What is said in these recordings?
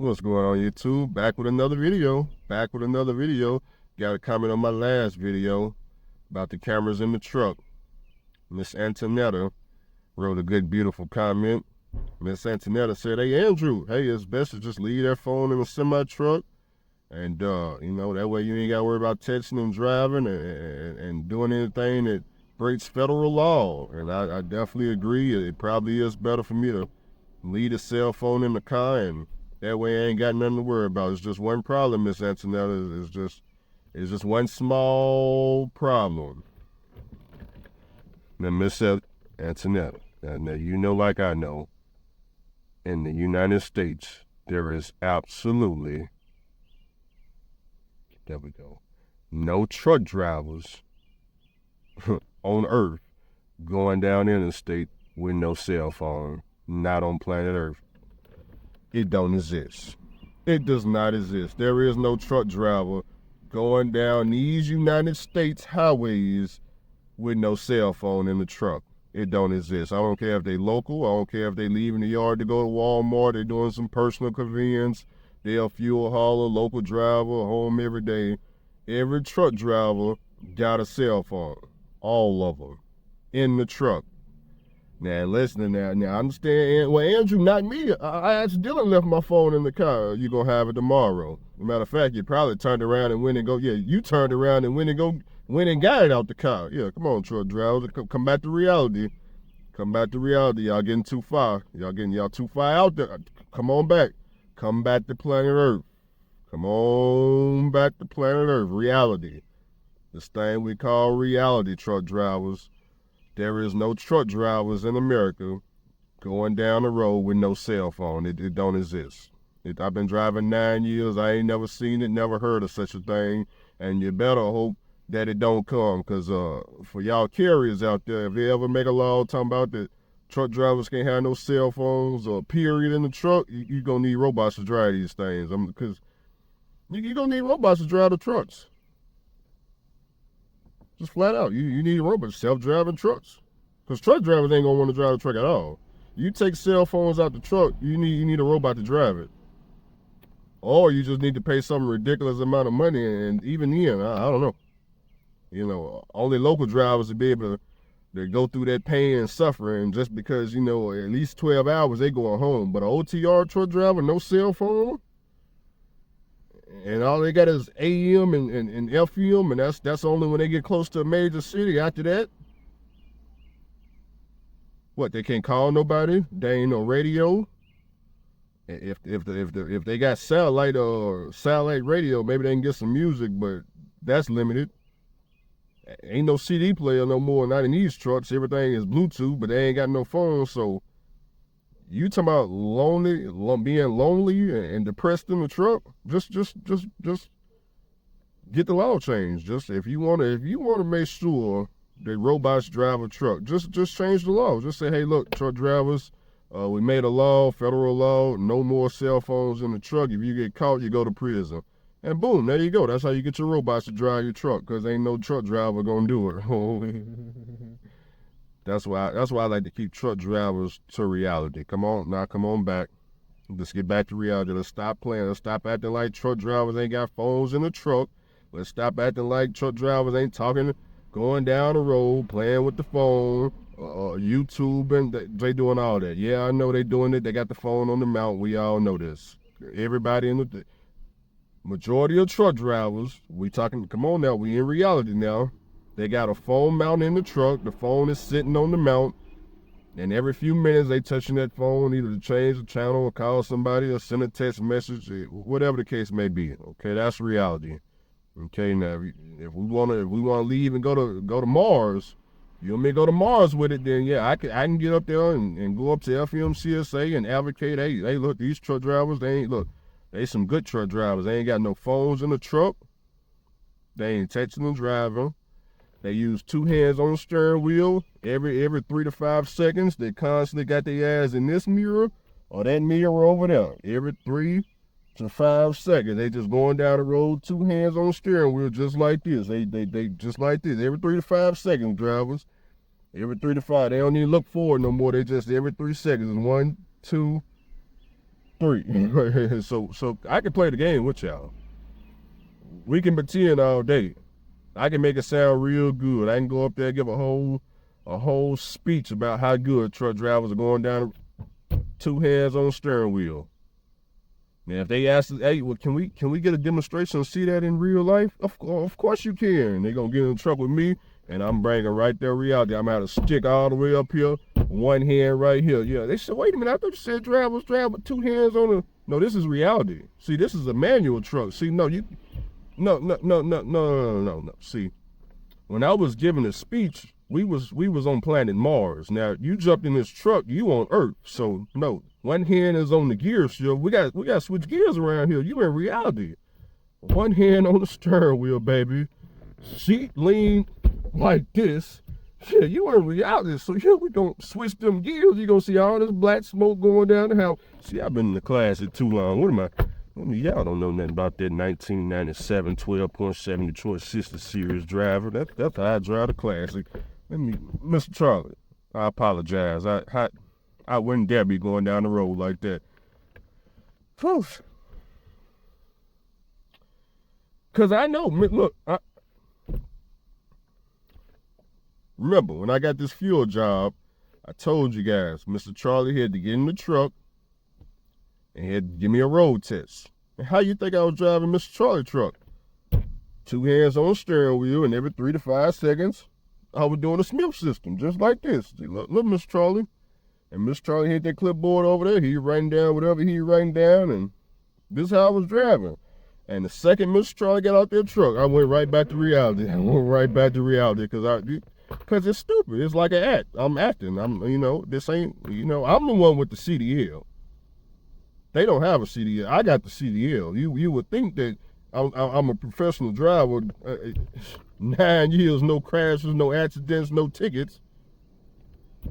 What's going on YouTube? Back with another video. Got a comment on my last video about the cameras in the truck. Miss Antonetta wrote a good, beautiful comment. Miss Antonetta said, "Hey Andrew, hey, it's best to just leave that phone in a semi-truck. And that way you ain't gotta worry about texting and driving and doing anything that breaks federal law." And I definitely agree. It probably is better for me to leave the cell phone in the car, and that way I ain't got nothing to worry about. It's just one problem, Miss Antonetta. It's just one small problem. Now, Miss Antonetta, now you know like I know, in the United States, there is absolutely, there we go, no truck drivers on Earth going down interstate with no cell phone. Not on planet Earth. It don't exist. It does not exist. There is no truck driver going down these United States highways with no cell phone in the truck. It don't exist. I don't care if they local. I don't care if they leaving the yard to go to Walmart. They doing some personal convenience. They're a fuel hauler, local driver, home every day. Every truck driver got a cell phone. All of them in the truck. Now, listen, now I understand. Well, Andrew, not me. I accidentally left my phone in the car. You're going to have it tomorrow. As a matter of fact, you probably turned around and went and go. Yeah, you turned around and went and got it out the car. Yeah, come on, truck driver. Come back to reality. Come back to reality. Y'all getting too far. Y'all too far out there. Come on back. Come back to planet Earth. Come on back to planet Earth. Reality. This thing we call reality, truck drivers. There is no truck drivers in America going down the road with no cell phone. It don't exist. I've been driving 9 years. I ain't never seen it, never heard of such a thing. And you better hope that it don't come. Because for y'all carriers out there, if they ever make a law talking about that truck drivers can't have no cell phones or period in the truck, you're going to need robots to drive these things. Because you're going to need robots to drive the trucks. Just flat out, you need robots, self-driving trucks. Because truck drivers ain't gonna want to drive the truck at all. You take cell phones out the truck, you need a robot to drive it. Or you just need to pay some ridiculous amount of money, and even then, I don't know. Only local drivers will be able to go through that pain and suffering just because, at least 12 hours they going home. But an OTR truck driver, no cell phone, and all they got is AM and FM, and that's only when they get close to a major city. After that, what, they can't call nobody? There ain't no radio. If they got satellite or satellite radio, maybe they can get some music, but that's limited. Ain't no CD player no more, not in these trucks. Everything is Bluetooth, but they ain't got no phone. So you talking about being lonely and depressed in the truck? Just get the law changed. Just if you want to make sure that robots drive a truck, just change the law. Just say, hey, look, truck drivers, we made a law, federal law, no more cell phones in the truck. If you get caught, you go to prison. And boom, there you go. That's how you get your robots to drive your truck, because ain't no truck driver gonna do it. That's why I like to keep truck drivers to reality. Come on back. Let's get back to reality. Let's stop playing. Let's stop acting like truck drivers ain't got phones in the truck. Let's stop acting like truck drivers ain't going down the road, playing with the phone, YouTube, and they doing all that. Yeah, I know they doing it. They got the phone on the mount. We all know this. Everybody in the majority of truck drivers, come on now, we in reality now. They got a phone mount in the truck. The phone is sitting on the mount. And every few minutes, they touching that phone, either to change the channel or call somebody or send a text message, whatever the case may be. Okay, that's reality. Okay, now if we wanna leave and go to Mars, you want me to go to Mars with it? Then yeah, I can get up there and go up to FMCSA and advocate. Hey, look, these truck drivers, they some good truck drivers. They ain't got no phones in the truck. They ain't texting and driving. They use two hands on the steering wheel. Every 3 to 5 seconds, they constantly got their eyes in this mirror or that mirror over there. Every 3 to 5 seconds, they just going down the road, two hands on the steering wheel, just like this. They just like this. Every 3 to 5 seconds, drivers. Every 3 to 5. They don't need to look forward no more. They just every 3 seconds. 1, 2, 3. So I can play the game with y'all. We can pretend all day. I can make it sound real good. I can go up there and give a whole speech about how good truck drivers are going down 2 hands on the steering wheel. Now, if they ask us, hey, well, can we get a demonstration and see that in real life? Of course you can. They're going to get in the truck with me, and I'm bringing right there reality. I'm going to have to stick all the way up here, one hand right here. Yeah, they said, wait a minute, I thought you said drivers drive with 2 hands on the... No, this is reality. See, this is a manual truck. See, no. See, when I was giving a speech, we was on planet Mars. Now, you jumped in this truck, you on Earth. So, no. One hand is on the gear shift. We got to switch gears around here. You in reality. One hand on the steering wheel, baby. Seat lean like this. Shit, you in reality. So here we gonna switch them gears. You gonna see all this black smoke going down the house. See, I've been in the classic too long. What am I? Y'all don't know nothing about that 1997 12.7 Detroit Sister Series driver. That's how I drive the classic. Mr. Charlie, I apologize. I wouldn't dare be going down the road like that. Cause I know, look, remember when I got this fuel job, I told you guys, Mr. Charlie had to get in the truck and he had to give me a road test. And how you think I was driving Mr. Charlie truck? 2 hands on the steering wheel, and every 3 to 5 seconds, I was doing a Smith system, just like this. See, look, Mr. Charlie. And Mr. Charlie had that clipboard over there. He writing down whatever he writing down, and this is how I was driving. And the second Mr. Charlie got out that truck, I went right back to reality. Because it's stupid. It's like an act. I'm acting. This ain't, I'm the one with the CDL. They don't have a CDL. I got the CDL. You would think that I'm a professional driver. 9 years, no crashes, no accidents, no tickets.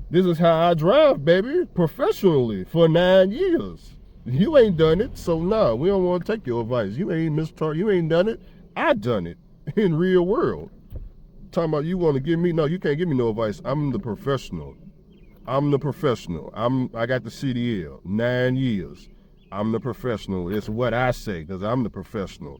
This is how I drive, baby, professionally for 9 years. You ain't done it, so no, we don't want to take your advice. You ain't you ain't done it. I done it in real world. Talking about you want to give me, no, you can't give me no advice. I'm the professional. I got the CDL, 9 years. I'm the professional. It's what I say, because I'm the professional.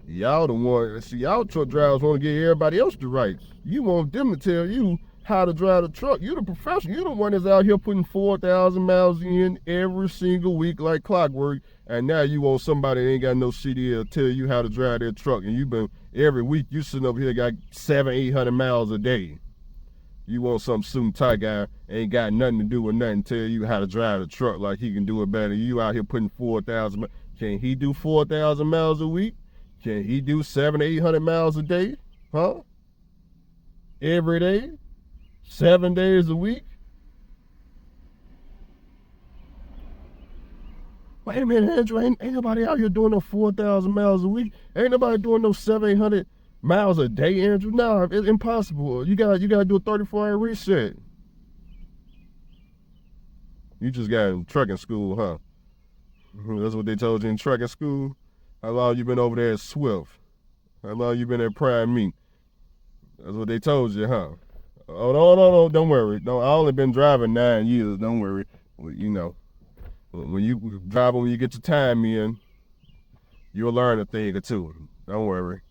Y'all the one, see, y'all truck drivers want to give everybody else the rights. You want them to tell you how to drive the truck. You the professional. You the one that's out here putting 4,000 miles in every single week like clockwork, and now you want somebody that ain't got no CDL tell you how to drive their truck, and you been, every week you sitting over here got 700-800 miles a day. You want some suit and tie guy ain't got nothing to do with nothing tell you how to drive the truck like he can do it better. You out here putting 4,000 miles. Can he do 4,000 miles a week? Can he do 700-800 miles a day? Huh? Every day? 7 days a week? Wait a minute, Andrew, ain't nobody out here doing no 4,000 miles a week. Ain't nobody doing no 700-800 miles a day, Andrew. No, it's impossible. You gotta do a 34-hour reset. You just got in trucking school, huh? That's what they told you in trucking school? How long you been over there at Swift? How long you been at Prime Meat? That's what they told you, huh? Oh, no, don't worry. No, I only been driving 9 years, don't worry. Well, when you drive, when you get your time in, you'll learn a thing or two. Don't worry.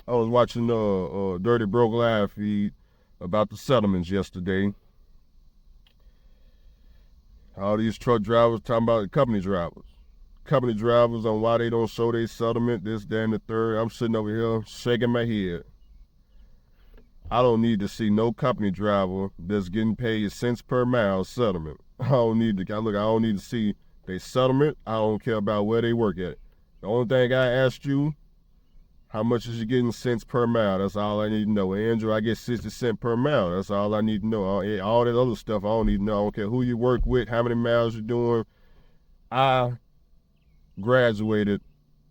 I was watching Dirty Broke Live feed about the settlements yesterday. All these truck drivers talking about the company drivers. Company drivers on why they don't show their settlement, this, that, and the third. I'm sitting over here shaking my head. I don't need to see no company driver that's getting paid cents per mile settlement. I don't need to see their settlement. I don't care about where they work at. The only thing I asked you, how much is you getting cents per mile? That's all I need to know. Andrew, I get 60 cents per mile. That's all I need to know. All that other stuff I don't need to know. I don't care who you work with, how many miles you're doing. I graduated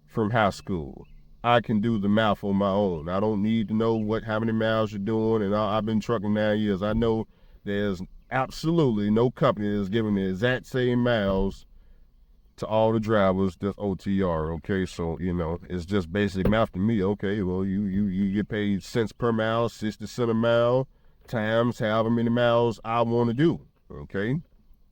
from high school. I can do the math on my own. I don't need to know how many miles you're doing, and I've been trucking 9 years. I know there's absolutely no company that's giving the exact same miles to all the drivers that's OTR, okay? So, it's just basic math to me. Okay, well, you get paid cents per mile, 60 cents a mile, times however many miles I want to do, okay?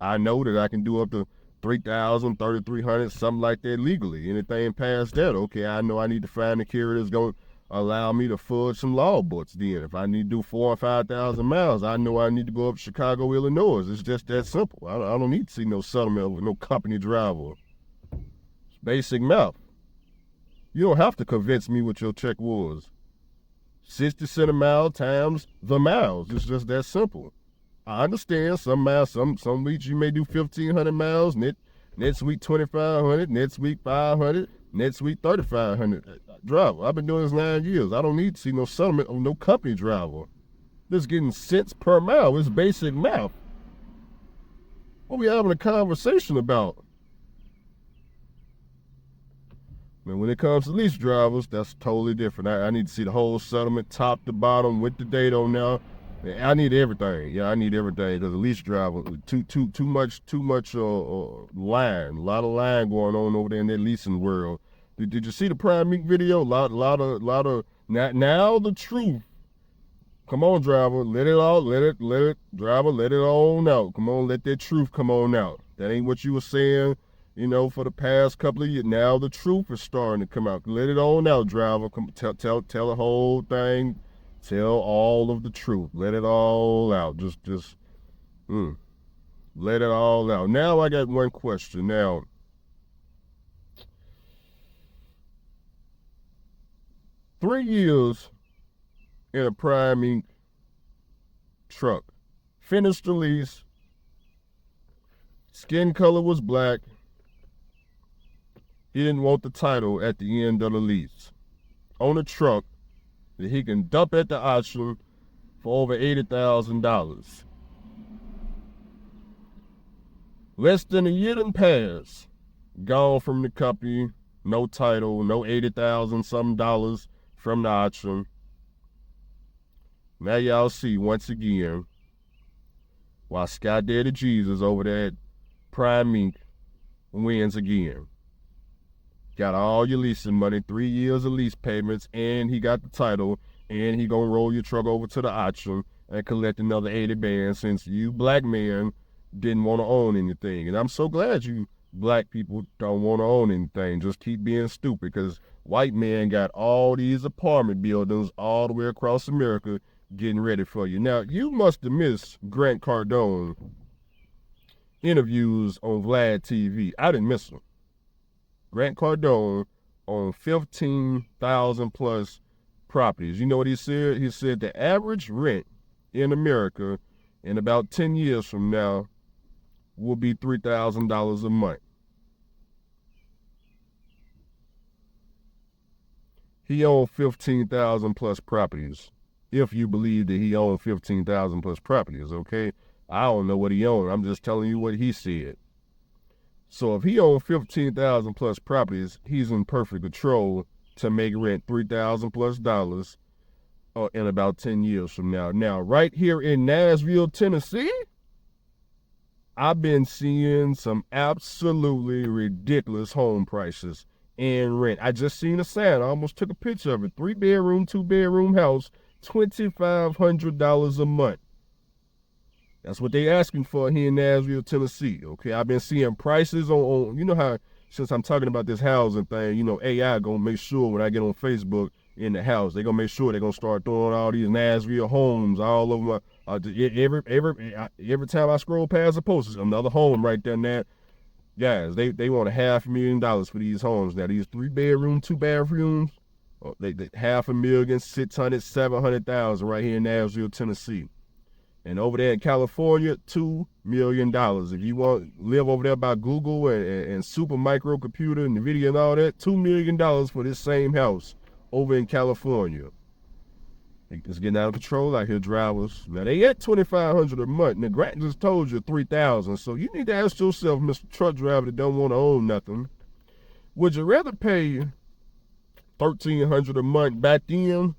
I know that I can do up to $3,000, $3,300, something like that legally. Anything past that, okay, I know I need to find a carrier that's going to allow me to fudge some law books then. If I need to do 4,000 or 5,000 miles, I know I need to go up to Chicago, Illinois. It's just that simple. I don't need to see no settlement with no company driver. It's basic math. You don't have to convince me what your check was. 60 cents a mile times the miles. It's just that simple. I understand some miles, some weeks you may do 1,500 miles, next week 2,500, next week 500, next week 3,500. Driver, I've been doing this 9 years. I don't need to see no settlement on no company driver. Just getting cents per mile. It's basic math. What we having a conversation about? Now, when it comes to lease drivers, that's totally different. I need to see the whole settlement, top to bottom, with the date on now. I need everything. Yeah, I need everything because the lease driver, too much line, a lot of line going on over there in that leasing world. Did you see the Prime Meek video? Lot of now the truth. Come on, driver, let it, driver, let it on out. Come on, let that truth come on out. That ain't what you were saying, for the past couple of years. Now the truth is starting to come out. Let it on out, driver. Come tell the whole thing. Tell all of the truth. Let it all out. Just let it all out. Now I got one question. Now, three years in a Prime Inc. truck. Finished the lease. Skin color was black. He didn't want the title at the end of the lease. On a truck that he can dump at the auction for over $80,000. Less than a year done passed. Gone from the company, no title, no $80,000 some dollars from the auction. Now y'all see once again why Sky Daddy Jesus over there at Prime Inc. wins again. Got all your leasing money, 3 years of lease payments, and he got the title, and he gonna roll your truck over to the auction and collect another 80 bands since you black men didn't want to own anything. And I'm so glad you black people don't want to own anything. Just keep being stupid, because white men got all these apartment buildings all the way across America getting ready for you. Now, you must have missed Grant Cardone interviews on Vlad TV. I didn't miss them. Grant Cardone on 15,000 plus properties. You know what he said? He said the average rent in America in about 10 years from now will be $3,000 a month. He owned 15,000 plus properties. If you believe that he owned 15,000 plus properties, okay? I don't know what he owned. I'm just telling you what he said. So if he owned 15,000 plus properties, he's in perfect control to make rent $3,000 plus dollars in about 10 years from now. Now, right here in Nashville, Tennessee, I've been seeing some absolutely ridiculous home prices and rent. I just seen a sign. I almost took a picture of it. 3-bedroom, 2-bedroom house, $2,500 a month. That's what they asking for here in Nashville, Tennessee, okay? I've been seeing prices on you know how, since I'm talking about this housing thing, AI gonna make sure when I get on Facebook in the house, they gonna make sure they gonna start throwing all these Nashville homes all over my, every time I scroll past a post, there's another home right there now. Guys, they want $500,000 for these homes. Now, these 3-bedroom, 2-bathrooms, they $500,000, 600, 700,000 right here in Nashville, Tennessee. And over there in California, $2 million. If you want to live over there by Google and super micro computer and NVIDIA and all that, $2 million for this same house over in California. It's getting out of control out here, drivers. Now, they at $2,500 a month. Now, Grant just told you $3,000. So you need to ask yourself, Mr. Truck Driver that don't want to own nothing, would you rather pay $1,300 a month back then,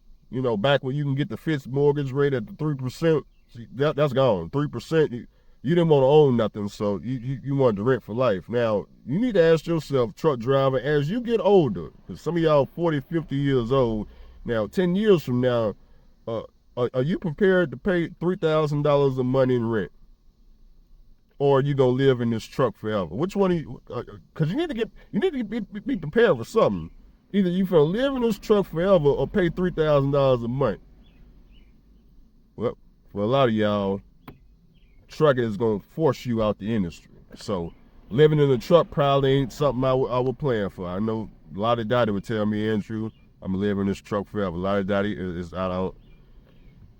back when you can get the fixed mortgage rate at the 3%? See, that's gone. 3%. You didn't want to own nothing, so you wanted to rent for life. Now, you need to ask yourself, truck driver, as you get older, because some of y'all 40, 50 years old, now 10 years from now, are you prepared to pay $3,000 a month in rent? or you gonna live in this truck forever? Which one? Because you need to be prepared for something. Either you finna live in this truck forever or pay $3,000 a month. Well, for a lot of y'all, trucking is gonna force you out the industry. So living in a truck probably ain't something I would plan for. I know a lot of daddy would tell me, Andrew, I'm gonna live in this truck forever. A lot of daddy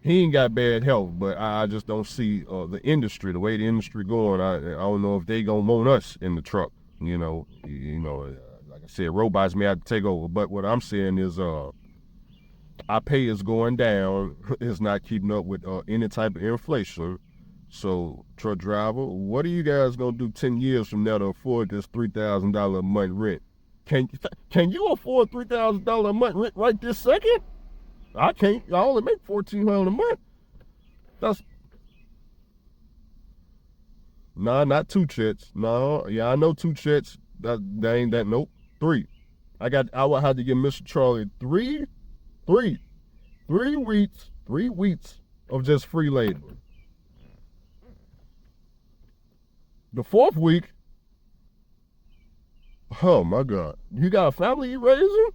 he ain't got bad health, but I just don't see the industry, the way the industry going. I don't know if they gonna want us in the truck. Like I said, robots may have to take over. But what I'm saying is, our pay is going down. It's not keeping up with any type of inflation. So, truck driver, what are you guys gonna do 10 years from now to afford this $3,000 a month rent? Can you afford $3,000 a month rent right this second? I can't. I only make $1,400 a month. Not 2 checks. No, yeah, I know 2 checks. That ain't that. Nope, 3. I would have to give Mr. Charlie 3 weeks of just free labor. The 4th week, oh my God, you got a family you raising?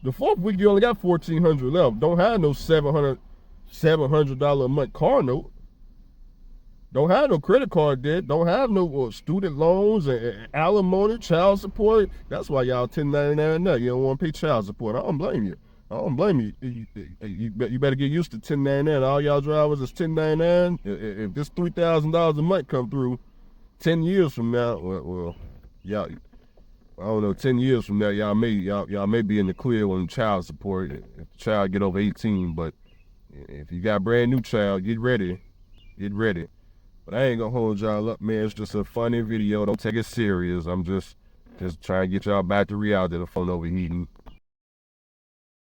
The 4th week you only got $1,400 left. Don't have no $700 a month car note. Don't have no credit card debt. Don't have no student loans and alimony, child support. That's why y'all 1099 now. You don't want to pay child support. I don't blame you. You better get used to 1099. All y'all drivers is 1099. If this $3,000 a month come through 10 years from now, well, y'all, I don't know, 10 years from now, y'all may be in the clear on child support if the child get over 18. But if you got a brand new child, get ready. But I ain't gonna hold y'all up, man. It's just a funny video. Don't take it serious. I'm just trying to get y'all back to reality. The phone overheating.